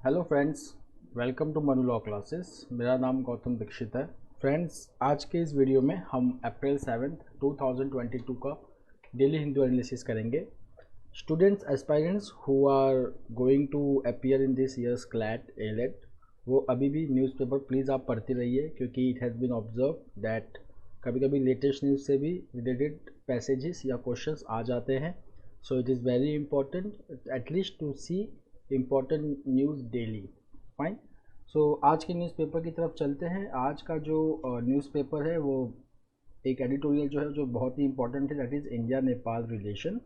Hello friends, welcome to Manu law classes. मेरा नाम गौतम दीक्षित है। फ्रेंड्स, आज के इस वीडियो में हम अप्रैल 7 2022 का डेली हिंदू एनालिसिस करेंगे। Students aspirants who are going to appear in this year's CLAT AILET, वो अभी भी न्यूज़पेपर प्लीज़ आप पढ़ते रहिए, क्योंकि it has been observe that कभी कभी लेटेस्ट न्यूज़ से भी रिलेटेड पैसेजेस या क्वेश्चंस आ जाते हैं। So it is very important at least to see important news daily. Fine. So आज के न्यूज़पेपर की तरफ चलते हैं। आज का जो न्यूज़पेपर है वो एक एडिटोरियल जो है जो बहुत ही इंपॉर्टेंट है, that is India Nepal relation.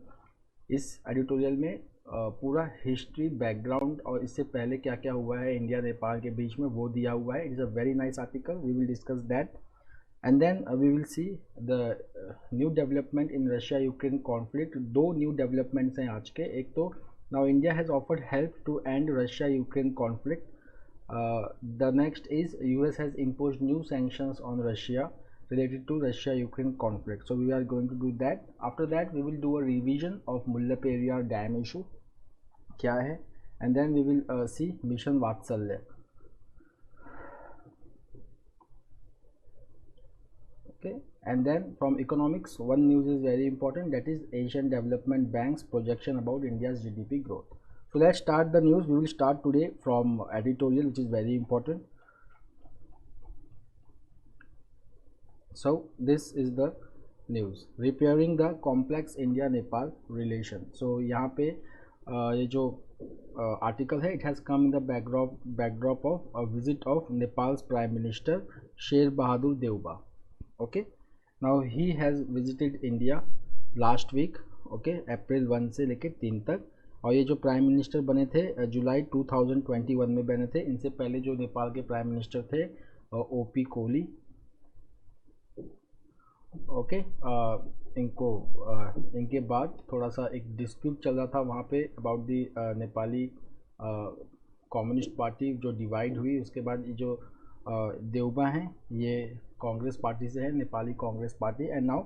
इस एडिटोरियल में पूरा हिस्ट्री बैकग्राउंड और इससे पहले क्या क्या हुआ है इंडिया नेपाल के बीच में वो दिया हुआ है। It is a very nice article, we will discuss that and then we will see the new development in Russia Ukraine conflict. दो न्यू डेवलपमेंट्स हैं आज के। एक तो now India has offered help to end Russia-Ukraine conflict. The next is US has imposed new sanctions on Russia related to Russia-Ukraine conflict. So we are going to do that. After that, we will do a revision of Mullaperiyar Dam issue. क्या है? And then we will see Mission Vatsalya. Okay. And then from economics, one news is very important, that is Asian Development Bank's projection about India's GDP growth. So let's start the news. We will start today from editorial, which is very important. So this is the news, repairing the complex India Nepal relation. So यहाँ पे ये जो article है, it has come in the backdrop of a visit of Nepal's Prime Minister Sher Bahadur Deuba. Okay, now he has visited India last week. Okay, अप्रैल 1 से लेकर 3 तक। और ये जो प्राइम मिनिस्टर बने थे जुलाई 2021 में बने थे। इनसे पहले जो नेपाल के प्राइम मिनिस्टर थे ओपी कोहली। ओके, इनके बाद थोड़ा सा एक डिस्प्यूट चल रहा था वहाँ पे about the Nepali communist party जो डिवाइड हुई। उसके बाद ये जो देउबा हैं ये कांग्रेस पार्टी से है, Nepali Congress party, and now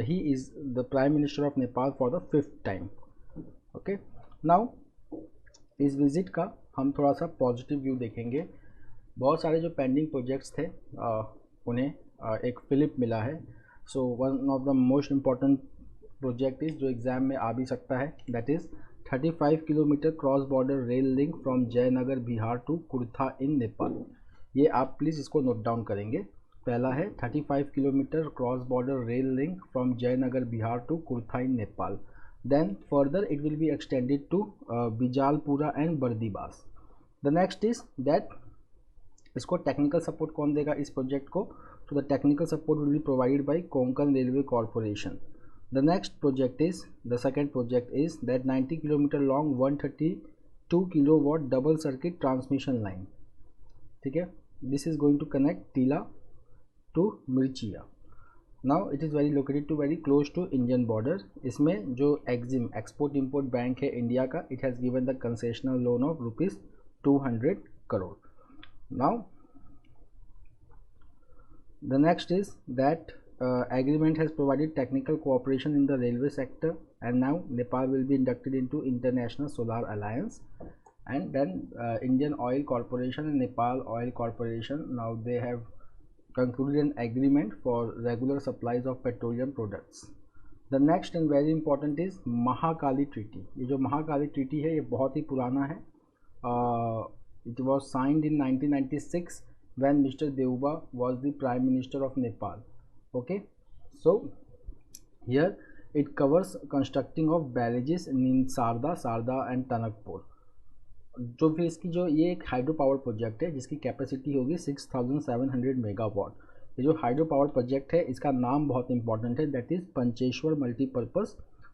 he is the prime minister of Nepal for the 5th time. Okay, now इस विज़िट का हम थोड़ा सा पॉजिटिव व्यू देखेंगे। बहुत सारे जो पेंडिंग प्रोजेक्ट्स थे उन्हें एक फिलिप मिला है। So one of the most important project is जो एग्ज़ाम में आ भी सकता है, that is 35 kilometre cross border rail link from Jaynagar Bihar to Kurtha in Nepal. ये आप प्लीज़ इसको नोट डाउन करेंगे। पहला है 35 kilometre cross border rail link from Jaynagar Bihar to Kurtha in Nepal. Then further it will be extended to Bijalpura and Bardibas. The next is that इसको technical support कौन देगा इस प्रोजेक्ट को? तो the technical support will be provided by Konkan railway corporation. The next project is the second project is that 90 kilometre long 132 kilowatt double circuit transmission line. ठीक है, this is going to connect Tila to Mirchaiya. Now it is very located to very close to Indian border. इसमें जो Exim export import bank है India का, it has given the concessional loan of ₹200 crore. Now the next is that agreement has provided technical cooperation in the railway sector, and now Nepal will be inducted into International Solar Alliance. And then Indian Oil Corporation and Nepal Oil Corporation, now they have concluded an agreement for regular supplies of petroleum products. The next and very important is Mahakali Treaty. ये जो Mahakali treaty है ये बहुत ही पुराना है। It was signed in 1996 when Mr. Deuba was the Prime Minister of Nepal. Okay, so here it covers constructing of barrages in Sarda, Sarda and Tanakpur. जो फिर इसकी जो ये एक हाइड्रो पावर प्रोजेक्ट है जिसकी कैपेसिटी होगी 6700 मेगावाट। ये जो हाइड्रो पावर प्रोजेक्ट है इसका नाम बहुत इंपॉर्टेंट है, that is Pancheshwar multipurpose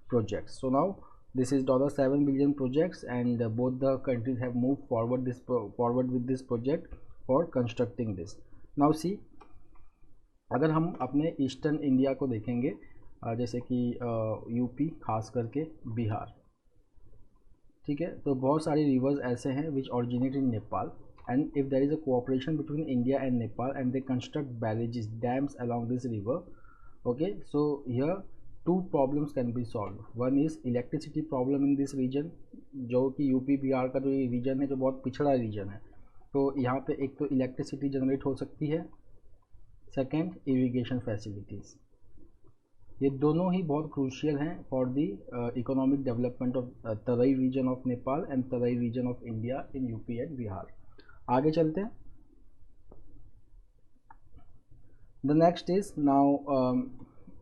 project. So now this is $7 billion projects and both the countries have move forward with this project for constructing this. Now see, अगर हम अपने ईस्टर्न इंडिया को देखेंगे जैसे कि यूपी खास करके बिहार, ठीक है, तो बहुत सारी रिवर्स ऐसे हैं which originate in Nepal, and if there is a cooperation between India and Nepal and they construct barrages dams along this river, okay, so here two problems can be solve. One is electricity problem in this region, जो कि UP Bihar का जो ये reason है जो बहुत पिछड़ा reason है, तो यहाँ पे एक तो इलेक्ट्रिसिटी जनरेट हो सकती है, सेकेंड इरिगेशन फैसिलिटीज़, ये दोनों ही बहुत क्रूशियल हैं for the economic development of Terai region of Nepal and Terai region of India in UP and Bihar. आगे चलते हैं। The next is now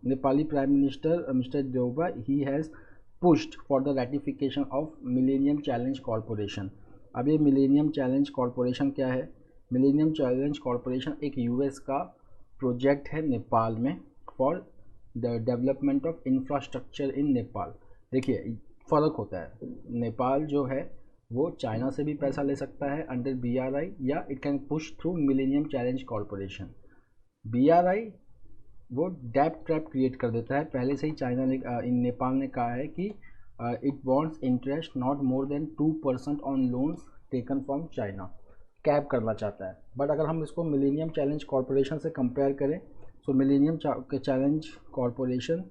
Nepali Prime Minister Mr. Deoba, he has pushed for the ratification of Millennium Challenge Corporation। अब ये Millennium Challenge Corporation क्या है? Millennium Challenge Corporation एक US का project है नेपाल में for the development of infrastructure in Nepal. देखिए फ़र्क होता है, नेपाल जो है वो चाइना से भी पैसा ले सकता है अंडर BRI, या it can push through Millennium Challenge Corporation। BRI वो डेब्ट ट्रैप क्रिएट कर देता है, पहले से ही चाइना ने नेपाल ने कहा है कि it wants interest not more than 2% on loans taken from China, cap करना चाहता है। बट अगर हम इसको मिलेनियम चैलेंज कॉरपोरेशन से कंपेयर करें, so millennium challenge corporation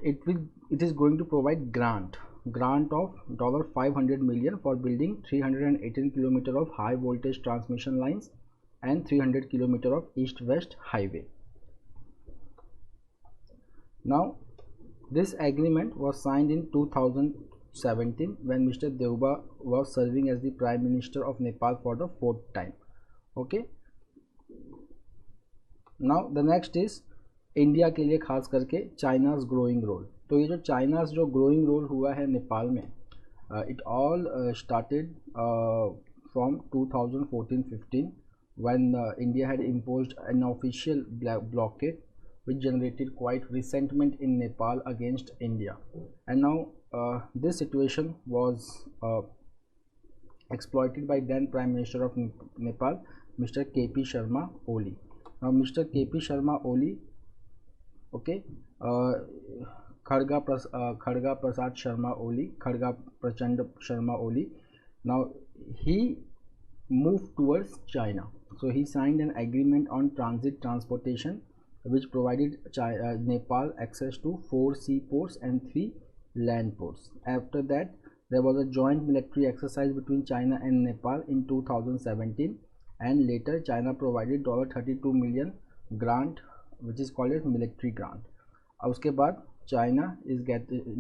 it is going to provide grant of $500 million for building 318 kilometer of high voltage transmission lines and 300 kilometer of east-west highway। Now this agreement was signed in 2017 when Mr. Deoba was serving as the Prime Minister of Nepal for the 4th time। Okay, now the next is India के लिए खास करके China's growing role. तो ये जो China's जो growing role हुआ है नेपाल में, it all started from 2014-15 when India had imposed an official blockade which generated quite resentment in Nepal against India, and now this situation was exploited by then Prime Minister of Nepal Mr. KP Sharma Oli। Now Mr. KP Sharma Oli, okay, Kharga Prasad Sharma Oli, Kharga Prachand Sharma Oli, now he moved towards China, so he signed an agreement on transit transportation which provided Nepal access to 4 seaports and 3 land ports। After that there was a joint military exercise between China and Nepal in 2017, and later China provided $32 million grant which is called as military grant। अब उसके बाद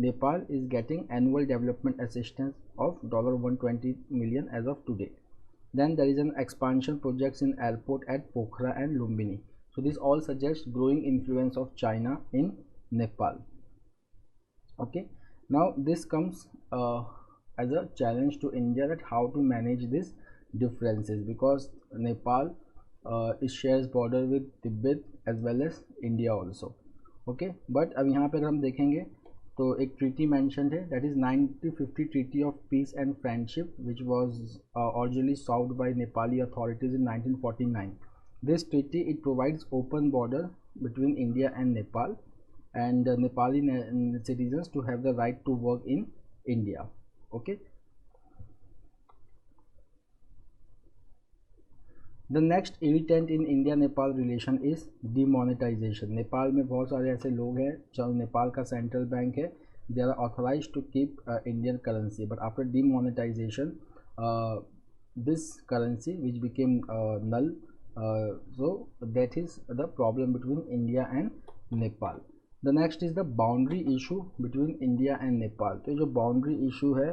Nepal is getting annual development assistance of $120 million as of today। Then there is an expansion projects in airport at Pokhara and Lumbini। So this all suggests growing influence of China in Nepal। Okay, now this comes as a challenge to India that how to manage these differences, because Nepal it shares border with Tibet as well as India also। Okay, but अब यहाँ पे अगर हम देखेंगे तो एक treaty mentioned है, that is 1950 treaty of peace and friendship which was originally solved by Nepali authorities in 1949। This treaty it provides open border between India and Nepal, and Nepali citizens to have the right to work in India। Okay, the next irritant in India Nepal relation is demonetization। Nepal में बहुत सारे ऐसे लोग हैं, जो नेपाल का central bank है, they are authorized to keep Indian currency, but after demonetization this currency which became null, so that is the problem between India and Nepal। The next is the boundary issue between India and Nepal। तो जो boundary issue है,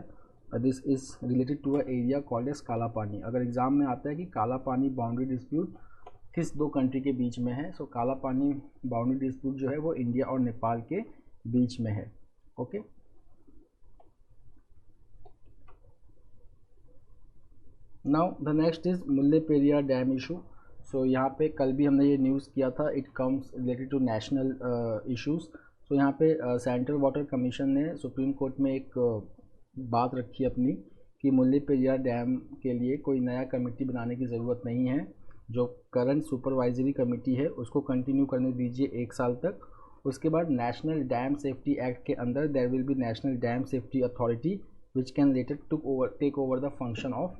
this is related to a area called as काला पानी। अगर exam में आता है कि काला पानी बाउंड्री डिस्प्यूट किस दो कंट्री के बीच में है, सो काला पानी बाउंड्री डिस्प्यूट जो है वो इंडिया और नेपाल के बीच में है। Okay, now the next is Mullaperiyar dam issue. So यहाँ पे कल भी हमने ये न्यूज़ किया था, it comes related to national issues. So यहाँ पे सेंट्रल वाटर कमीशन ने सुप्रीम कोर्ट में एक बात रखी अपनी कि मुल्ले पेरियार डैम के लिए कोई नया कमेटी बनाने की ज़रूरत नहीं है, जो करंट सुपरवाइजरी कमेटी है उसको कंटिन्यू करने दीजिए 1 साल तक। उसके बाद नेशनल डैम सेफ्टी एक्ट के अंदर there will be national dam safety authority which can later take over the function of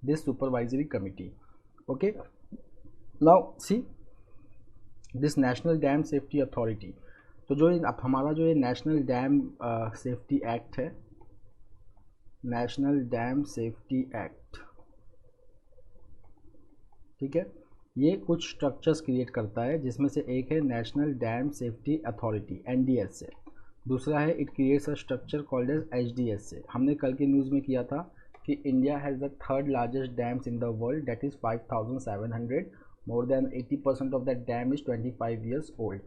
this supervisory committee. Okay, now see this national dam safety authority, तो जो अब हमारा जो ये नेशनल डैम सेफ्टी एक्ट है, national dam safety act, ठीक है, ये कुछ स्ट्रक्चर्स क्रिएट करता है, जिसमें से एक है national dam safety authority NDS से, दूसरा है it creates a structure called as HDS से। हमने कल के न्यूज़ में किया था कि India has the third largest dams in the world, that is 5700, more than 80% of that dam is 25 years old.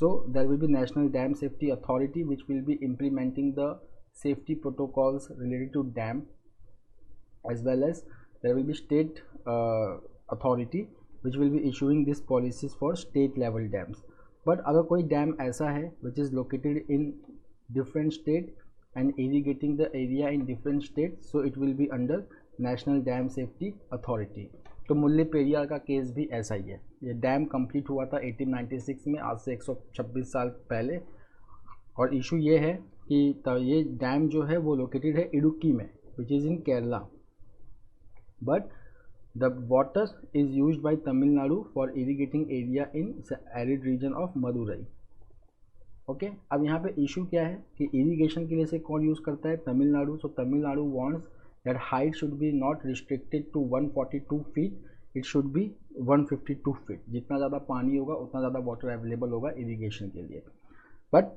So there will be National Dam Safety Authority which will be implementing the safety protocols related to dam, as well as there will be state authority which will be issuing these policies for state level dams. But अगर कोई dam ऐसा है which is located in different state and irrigating the area in different state, so it will be under National Dam Safety Authority. तो मुल्ले पेरियार का case भी ऐसा ही है। ये डैम कंप्लीट हुआ था 1896 में, आज से 126 साल पहले, और इशू ये है कि ये डैम जो है वो लोकेटेड है इडुक्की में, which is in Kerala, but the water is used bye Tamil Nadu for irrigating area in arid region of Madurai. Okay, अब यहाँ पे इशू क्या है कि इरीगेशन के लिए से कौन यूज़ करता है? Tamil Nadu. So Tamil Nadu wants that height should be not restricted to 142 feet, it should be 152 feet। जितना ज़्यादा पानी होगा उतना ज़्यादा वाटर अवेलेबल होगा इरिगेशन के लिए, but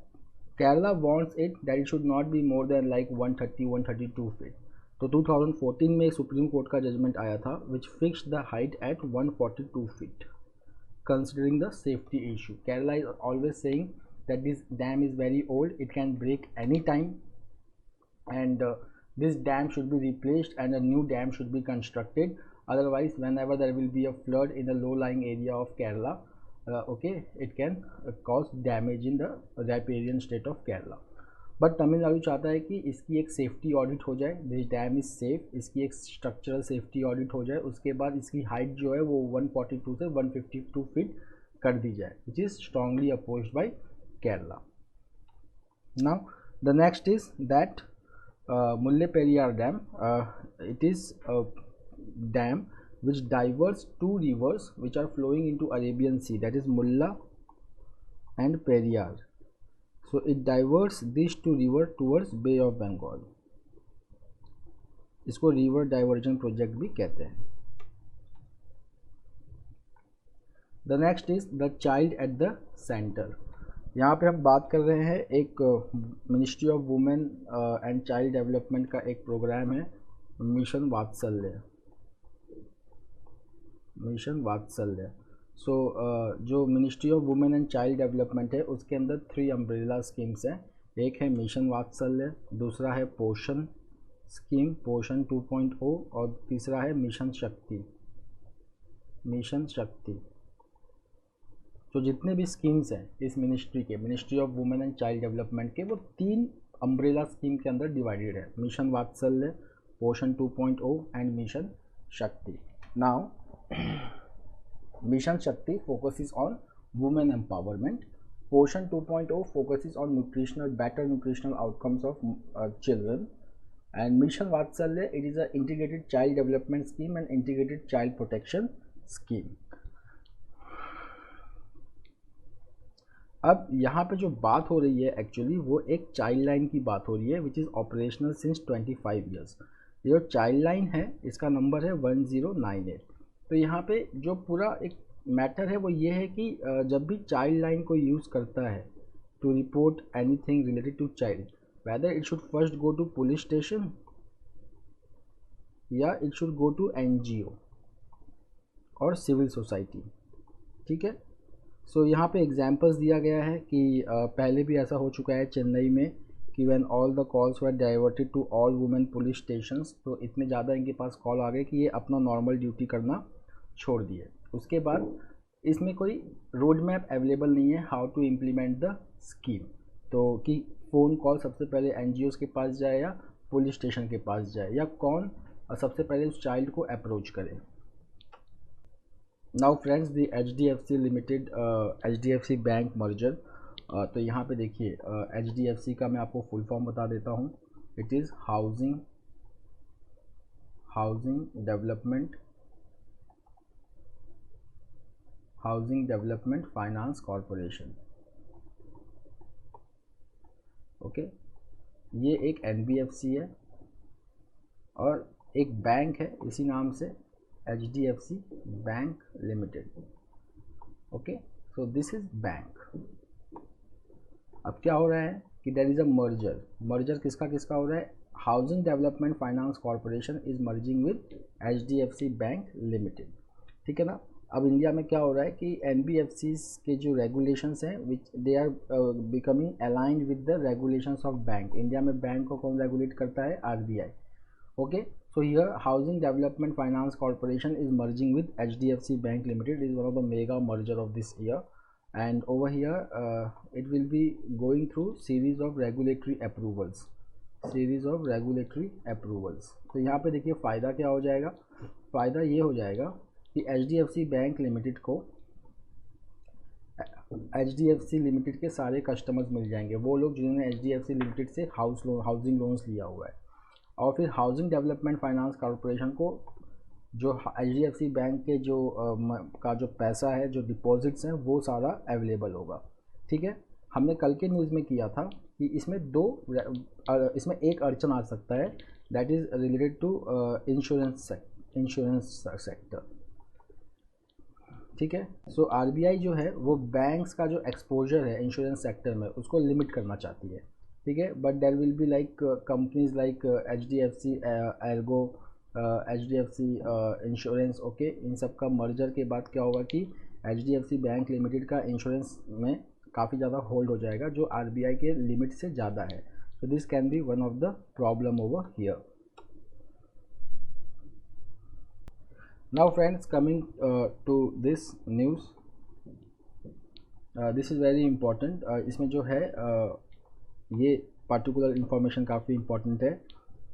Kerala wants it that it should not be more than like 132 feet। तो 2014 में सुप्रीम कोर्ट का जजमेंट आया था which fixed the height at 142 feet considering the safety issue। Kerala is always saying that this dam is very old, it can break any time, and this dam should be replaced and a new dam should be constructed, otherwise whenever there will be a flood in the low lying area of Kerala, okay, it can cause damage in the riparian state of Kerala। But Tamil Nadu चाहता है कि इसकी एक safety audit हो जाए, this dam is safe, इसकी एक structural safety audit हो जाए, उसके बाद इसकी हाइट जो है वो 142 से 152 फीट कर दी जाए, which is strongly opposed by Kerala. Now the next is that Mulle Periyar Dam, it is a dam which diverts two rivers which are flowing into Arabian Sea, that is Mulla and Periyar। So it diverts these two rivers towards Bay of Bengal। इसको river diversion project भी कहते हैं। The next is the child at the centre. यहाँ पे हम बात कर रहे हैं एक ministry of women and child development का एक प्रोग्राम है, मिशन वात्सल्य, मिशन वात्सल्य। सो जो ministry of women and child development है उसके अंदर 3 अम्ब्रेला स्कीम्स हैं। एक है मिशन वात्सल्य, दूसरा है पोषण स्कीम, पोषण 2.0, और तीसरा है मिशन शक्ति, मिशन शक्ति। तो जितने भी स्कीम्स हैं इस मिनिस्ट्री के, ministry of women and child development के, वो 3 अम्ब्रेला स्कीम के अंदर डिवाइडेड है, mission Vatsalya, Poshan 2.0 and mission Shakti. Now mission Shakti focuses on women empowerment, Poshan 2.0 focuses on nutritional, better nutritional outcomes of children, and mission Vatsalya it is a integrated child development scheme and integrated child protection scheme. अब यहाँ पे जो बात हो रही है actually वो एक चाइल्ड लाइन की बात हो रही है which is operational since 25 years. ये जो चाइल्ड लाइन है इसका नंबर है 1098। तो यहाँ पे जो पूरा एक मैटर है वो ये है कि जब भी चाइल्ड लाइन को यूज़ करता है to report anything related to child, whether it should first go to police station या it should go to NGO और सिविल सोसाइटी, ठीक है। सो यहाँ पे एग्जांपल्स दिया गया है कि पहले भी ऐसा हो चुका है चेन्नई में कि when all the calls were diverted to all women police stations, तो इतने ज़्यादा इनके पास कॉल आ गए कि ये अपना नॉर्मल ड्यूटी करना छोड़ दिए। उसके बाद इसमें कोई रोड मैप अवेलेबल नहीं है how to implement the scheme, तो कि फ़ोन कॉल सबसे पहले NGOs के पास जाए या पुलिस स्टेशन के पास जाए, या कौन सबसे पहले उस चाइल्ड को अप्रोच करे। Now friends, the HDFC limited HDFC bank merger, तो यहाँ पे देखिए HDFC का मैं आपको फुल फॉर्म बता देता हूँ। It is housing development finance corporation. Okay, ये एक NBFC है और एक बैंक है इसी नाम से, HDFC bank limited. Okay, so this is bank. अब क्या हो रहा है कि देयर इज़ अ मर्जर किसका किसका हो रहा है, housing development finance corporation is merging with HDFC bank limited, ठीक है ना। अब इंडिया में क्या हो रहा है कि NBFCs के जो रेगुलेशंस हैं which they are becoming aligned with the regulations of bank. India में बैंक को कौन रेगुलेट करता है, RBI। Okay, so here housing development finance corporation is merging with HDFC bank limited. It is one of the mega merger of this year, and over here it will be going through series of regulatory approvals, तो यहाँ पे देखिए फ़ायदा क्या हो जाएगा, फ़ायदा ये हो जाएगा कि HDFC बैंक लिमिटेड को HDFC लिमिटेड के सारे कस्टमर्स मिल जाएंगे, वो लोग जिन्होंने HDFC लिमिटेड से हाउसिंग लोन्स लिया हुआ है। और फिर हाउसिंग डेवलपमेंट फाइनेंस कॉरपोरेशन को जो HDFC बैंक के जो पैसा है, जो डिपॉजिट्स हैं, वो सारा अवेलेबल होगा, ठीक है। हमने कल के न्यूज़ में किया था कि इसमें इसमें एक अड़चन आ सकता है, that is related to insurance sector, ठीक है। सो RBI जो है वो बैंक्स का जो एक्सपोजर है इंश्योरेंस सेक्टर में उसको लिमिट करना चाहती है, ठीक है। But there will be like companies like HDFC Ergo, HDFC insurance, okay. इन सब का मर्जर के बाद क्या होगा कि HDFC बैंक लिमिटेड का इंश्योरेंस में काफ़ी ज़्यादा होल्ड हो जाएगा जो RBI के लिमिट से ज़्यादा है। So this can be one of the problem over here. Now friends, coming to this news, this is very important. इसमें जो है ये particular information काफ़ी important है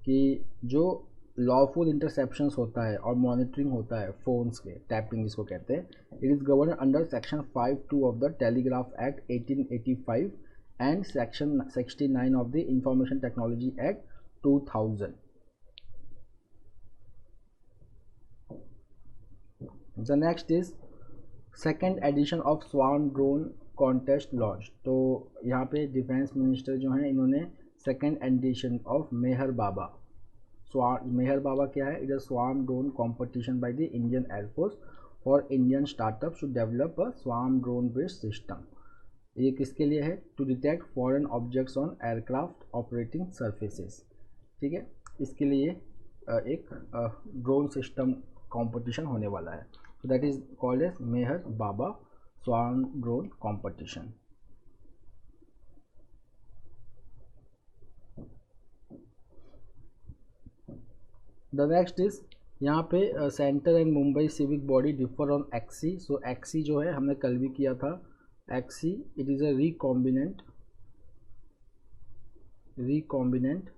कि जो lawful interceptions होता है और monitoring होता है phones के, tapping जिसको कहते हैं, it is governed under section 5(2) of the Telegraph Act 1885 and section 69 of the Information Technology Act 2000. The next is second edition of Swan Drone Contest launched. तो यहाँ पे डिफेंस मिनिस्टर जो हैं इन्होंने second edition of Mehar Baba क्या है, it is swarm drone competition by the Indian Air Force for Indian startup to develop a swarm drone based system. ये किसके लिए है, to detect foreign objects on aircraft operating surfaces, ठीक है। इसके लिए एक ड्रोन सिस्टम कंपटीशन होने वाला है, so that is called as Meher Baba Swan Drone Competition. The next is यहाँ पे centre and Mumbai civic body differ on XE. So XE जो है हमने कल भी किया था, XE it is a recombinant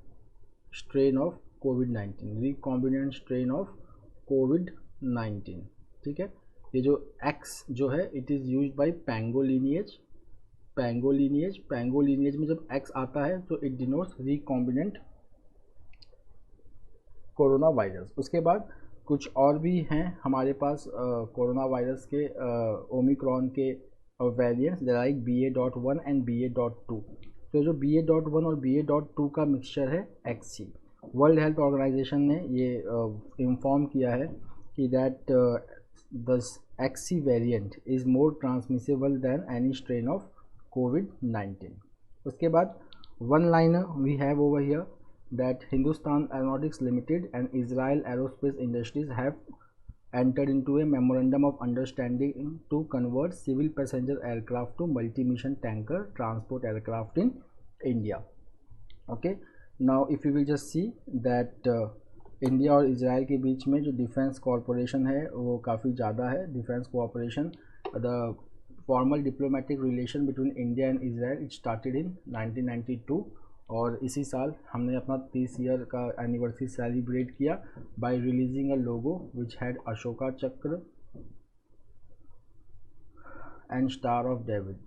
strain of कोविड-19, ठीक है। ये जो एक्स जो है it is used by Pango lineage में जब एक्स आता है तो it denotes recombinant corona virus. उसके बाद कुछ और भी हैं हमारे पास कोरोना वायरस के ओमिक्रॉन के variants, like BA.1 and BA.2। तो जो BA.1 और BA.2 का मिक्सचर है XC। वर्ल्ड हेल्थ ऑर्गेनाइजेशन ने ये इन्फॉर्म किया है कि that the XC variant is more transmissible than any strain of कोविड-19। उसके बाद one liner we have over here that Hindustan Aeronautics Limited and Israel Aerospace Industries have entered into a memorandum of understanding to convert civil passenger aircraft to multi-mission tanker transport aircraft in India. Okay, now if you will just see that India और Israel के बीच में जो defence corporation है वो काफ़ी ज़्यादा है। Defence cooperation, the formal diplomatic relation between India and Israel it started in 1992 और इसी साल हमने अपना 30 ईयर का एनिवर्सरी सेलिब्रेट किया by releasing a logo which had Ashoka chakra and star of David.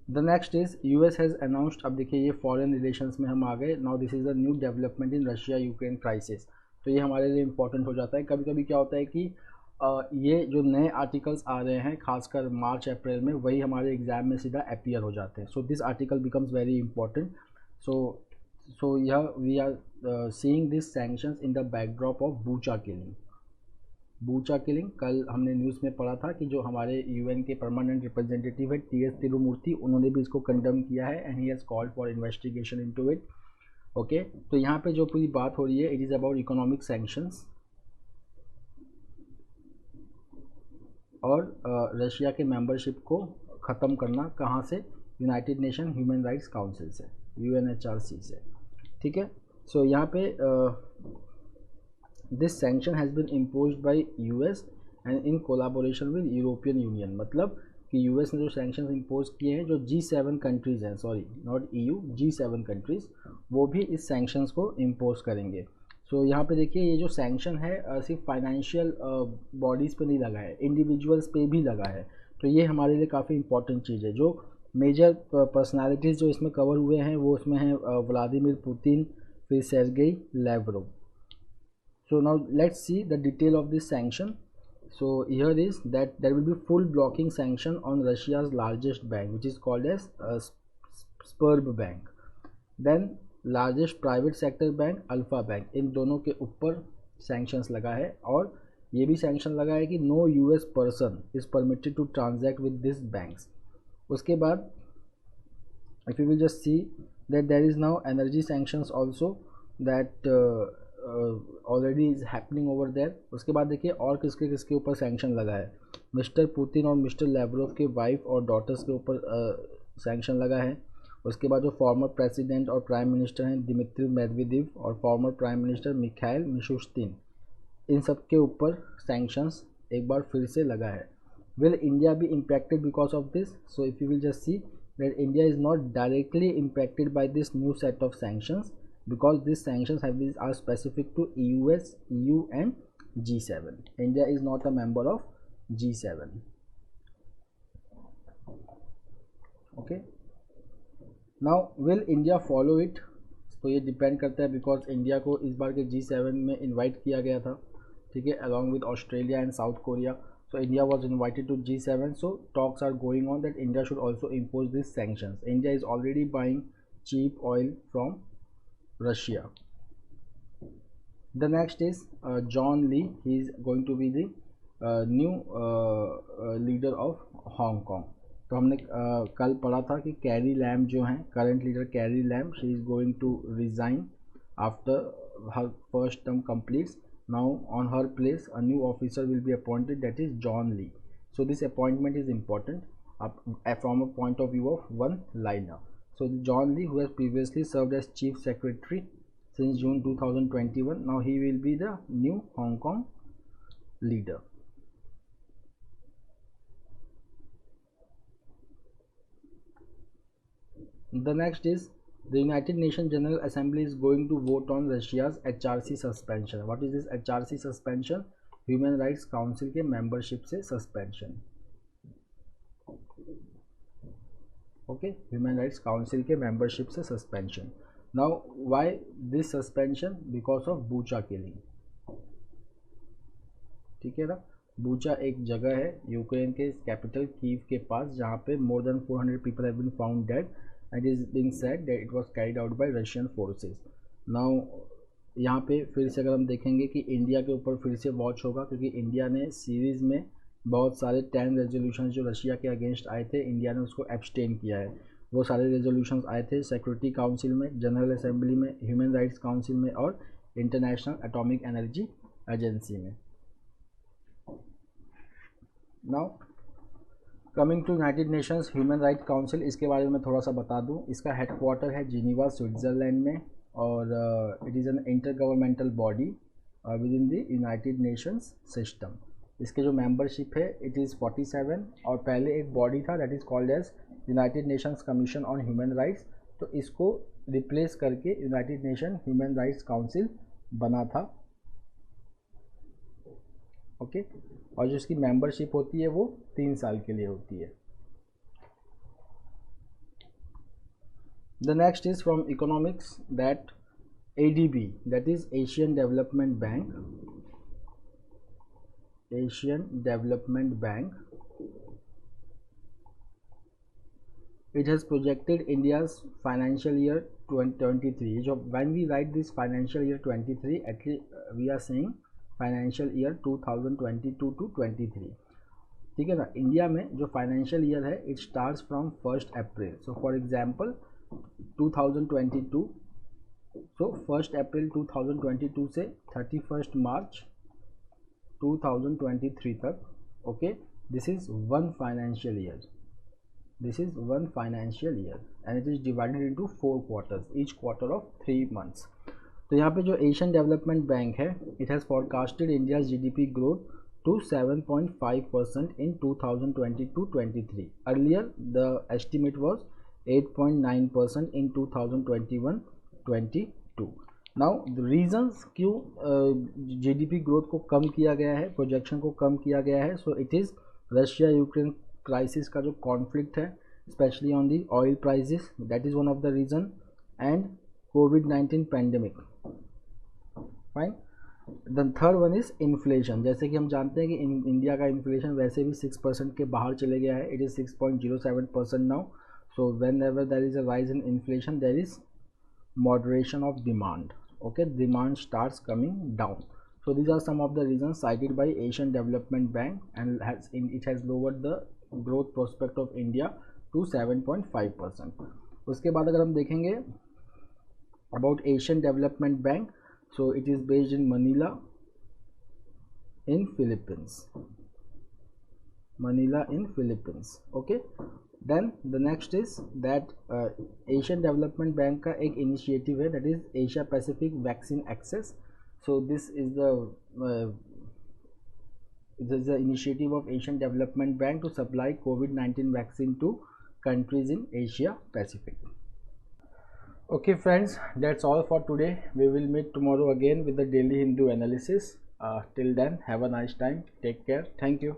The next is US has announced. अब देखिए ये फॉरेन रिलेशंस में हम आ गए। Now this is a new development in Russia Ukraine crisis. तो ये हमारे लिए इंपॉर्टेंट हो जाता है। कभी कभी क्या होता है कि ये जो नए आर्टिकल्स आ रहे हैं खासकर मार्च अप्रैल में, वही हमारे एग्ज़ाम में सीधा अपीयर हो जाते हैं. So this article becomes very important. So यह we are seeing this sanctions in the backdrop of Bucha killing. Bucha killing कल हमने न्यूज़ में पढ़ा था कि जो हमारे यूएन के परमानेंट रिप्रेजेंटेटिव है टी.एस. तिरुमूर्ति, उन्होंने भी इसको कंडेम किया है and he has called for investigation into it. Okay, तो यहाँ पे जो पूरी बात हो रही है, it is about economic sanctions और रशिया के मेंबरशिप को ख़त्म करना. कहाँ से? United Nation Human rights Council से, UNHRC से. ठीक है. सो यहाँ पे this sanction has been imposed by US and in collaboration with European union. मतलब कि US ने जो सैंक्शंस इम्पोज किए हैं, जो G7 कंट्रीज़ हैं, sorry not EU, G7 countries, वो भी इस सैंक्शंस को इम्पोज करेंगे. सो यहाँ पे देखिए, ये जो सैंक्शन है सिर्फ फाइनेंशियल बॉडीज़ पे नहीं लगा है, इंडिविजुअल्स पे भी लगा है. तो ये हमारे लिए काफ़ी इंपॉर्टेंट चीज़ है. जो मेजर पर्सनालिटीज़ जो इसमें कवर हुए हैं वो उसमें हैं व्लादिमीर पुतिन, फिर Sergei Lavrov. So now let's see the detail of this sanction. So here is that there will be full blocking sanction on Russia's largest bank, which is called as Sberb Bank. Then largest private sector bank Alpha Bank. इन दोनों के ऊपर sanctions लगा है. और ये भी sanction लगा है कि no US person is permitted to transact with these banks. उसके बाद if you will just see that there is now energy sanctions also that already is happening over there. उसके बाद देखिए और किसके किसके ऊपर सैंक्शन लगा है. मिस्टर पुतिन और मिस्टर लैवरोव के वाइफ और डॉटर्स के ऊपर सैंक्शन लगा है. उसके बाद जो फॉर्मर प्रेसिडेंट और प्राइम मिनिस्टर हैं दिमित्री मेदवेदेव और former prime minister Mikhail Mishustin, इन सब के ऊपर सैंक्शंस एक बार फिर से लगा है. Will India be impacted because of this? So if you will just see that India is not directly impacted by this new set of sanctions because these sanctions are specific to US, EU and G7. India is not a member of G7. Okay. Now will India follow it? तो ये depend करता है because India को इस बार के G7 में invite किया गया था. ठीक है, along with Australia and south Korea. So India was invited to G7. So talks are going on that India should also impose these sanctions. India is already buying cheap oil from Russia. The next is John Lee. He is going to be the new leader of Hong Kong. तो हमने कल पढ़ा था कि carry Lam जो हैं, current leader Carrie Lam, she is going to resign after her first term completes. Now on her place a new officer will be appointed, that is John Lee. So this appointment is important from a point of view of one liner. So John Lee, who has previously served as Chief Secretary since June 2021, now he will be the new Hong Kong leader. The next is the United Nations General Assembly is going to vote on Russia's HRC suspension. What is this HRC suspension? Human Rights Council के membership से suspension. Okay, human rights council के membership से suspension. Now why this suspension? Because of Bucha killing. ठीक है ना. Bucha एक जगह है यूक्रेन के कैपिटल कीव के पास जहाँ पे more than 400 people have been found dead and is being said that it was carried out by Russian forces. Now यहाँ पे फिर से अगर हम देखेंगे कि इंडिया के ऊपर फिर से वॉच होगा, क्योंकि इंडिया ने सीरीज़ में बहुत सारे 10 रेजोल्यूशन जो रशिया के अगेंस्ट आए थे, इंडिया ने उसको एब्सटेन किया है. वो सारे रेजोल्यूशंस आए थे सिक्योरिटी काउंसिल में, जनरल असेंबली में, ह्यूमन राइट्स काउंसिल में और इंटरनेशनल एटॉमिक एनर्जी एजेंसी में. Now coming to United Nations Human rights Council, इसके बारे में थोड़ा सा बता दूं. इसका हेडक्वार्टर है जिनीवा स्विट्ज़रलैंड में और it is an inter governmental body with in the United Nations system. इसके जो मेंबरशिप है इट इज़ 47 और पहले एक बॉडी था that is called as United Nations Commission on Human Rights. तो इसको रिप्लेस करके United Nation Human rights Council बना था. ओके, और जो इसकी मेंबरशिप होती है वो 3 साल के लिए होती है. The next is from economics that ADB, that is Asian Development Bank. Asian Development Bank, it has projected India's financial year 2023. So when we write this financial year 23, at least we are saying financial year 2022 to 23. ठीक है ना. India में जो financial year है it starts from 1 April. So for example 2022, सो 1 अप्रैल 2022 से 31 मार्च 2023 तक. Okay, this is one financial year. This is one financial year and it is divided into 4 quarters, each quarter of 3 months. तो यहाँ पे जो Asian development bank है it has forecasted India's GDP growth to 7.5% in 2022-23. Earlier the estimate was 8.9% in 2021-22. Now the reasons क्यों GDP growth को कम किया गया है, प्रोजेक्शन को कम किया गया है. So it is Russia Ukraine crisis का जो कॉन्फ्लिक्ट है specially on the oil prices, that is one of the reason, and covid pandemic. Fine. The third one is inflation. जैसे कि हम जानते हैं कि इंडिया का इन्फ्लेशन वैसे भी 6% के बाहर चले गया है. It is 6.07% now. So whenever there is a rise in inflation there is moderation of demand. Okay, demand starts coming down. So these are some of the reasons cited by Asian Development Bank, and it has lowered the growth prospect of India to 7.5%. उसके बाद अगर हम देखेंगे about Asian Development Bank, so it is based in Manila in Philippines. Manila in Philippines. Okay. Then the next is that Asian Development Bank का एक initiative है, that is Asia Pacific Vaccine Access. So this is the initiative of Asian Development Bank to supply COVID-19 vaccine to countries in Asia Pacific. Okay friends, that's all for today. We will meet tomorrow again with the Daily Hindu analysis. Till then, have a nice time. Take care. Thank you.